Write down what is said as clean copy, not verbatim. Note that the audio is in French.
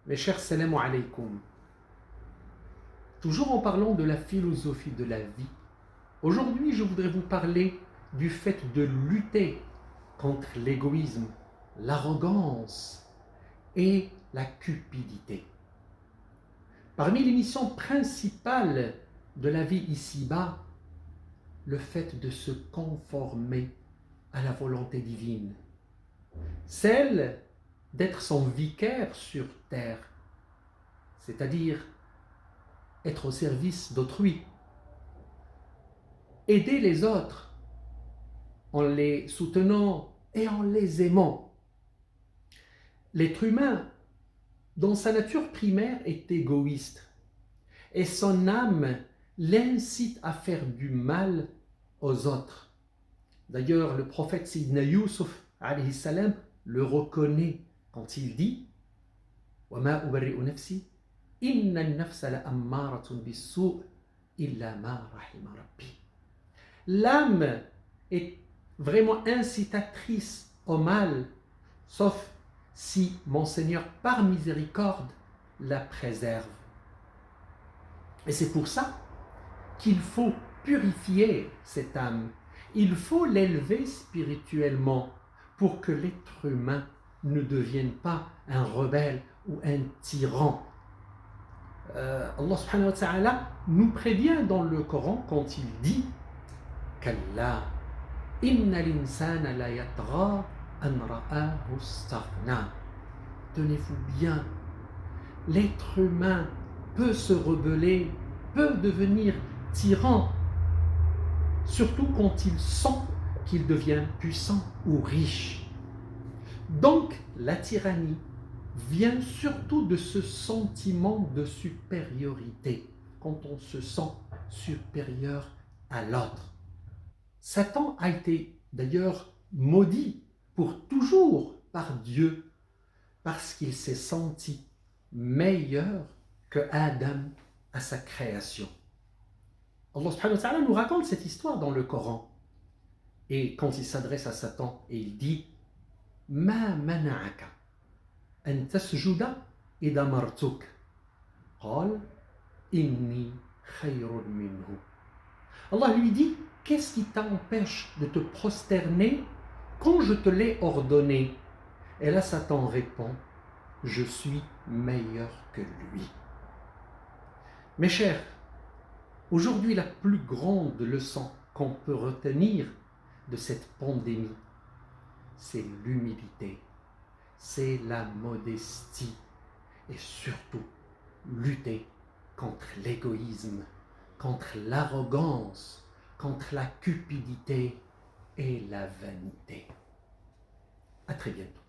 Mes chers salam alaykoum, toujours en parlant de la philosophie de la vie, aujourd'hui je voudrais vous parler du fait de lutter contre l'égoïsme, l'arrogance et la cupidité. Parmi les missions principales de la vie ici-bas, le fait de se conformer à la volonté divine, celle d'être son vicaire sur terre, c'est-à-dire être au service d'autrui, aider les autres en les soutenant et en les aimant. L'être humain, dans sa nature primaire, est égoïste et son âme l'incite à faire du mal aux autres. D'ailleurs, le prophète Sidna Yusuf alayhi salam le reconnaît quand il dit وَمَا أُبَرِّئُ نَفْسِي إِنَّ النَّفْسَ لَأَمَّارَةٌ بِالسُّوءِ إِلَّا مَا رَحِمَ رَبِّي. L'âme est vraiment incitatrice au mal, sauf si mon Seigneur, par miséricorde, la préserve. Et c'est pour ça qu'il faut purifier cette âme. Il faut l'élever spirituellement pour que l'être humain ne devienne pas un rebelle ou un tyran. Allah subhanahu wa ta'ala nous prévient dans le Coran quand il dit Kalla inna l'insana la yatgha an ra'ahu istaghna. Tenez-vous bien, l'être humain peut se rebeller, peut devenir tyran, surtout quand il sent qu'il devient puissant ou riche. Donc, la tyrannie vient surtout de ce sentiment de supériorité, quand on se sent supérieur à l'autre. Satan a été d'ailleurs maudit pour toujours par Dieu, parce qu'il s'est senti meilleur que Adam à sa création. Allah subhanahu wa ta'ala nous raconte cette histoire dans le Coran. Et quand il s'adresse à Satan et il dit Ma mana'aka an tasjuda idha martuk qal inni khayrun minhu. Allah lui dit qu'est-ce qui t'empêche de te prosterner quand je te l'ai ordonné? Et là Satan répond je suis meilleur que lui. Mes chers, aujourd'hui la plus grande leçon qu'on peut retenir de cette pandémie, c'est l'humilité, c'est la modestie et surtout lutter contre l'égoïsme, contre l'arrogance, contre la cupidité et la vanité. À très bientôt.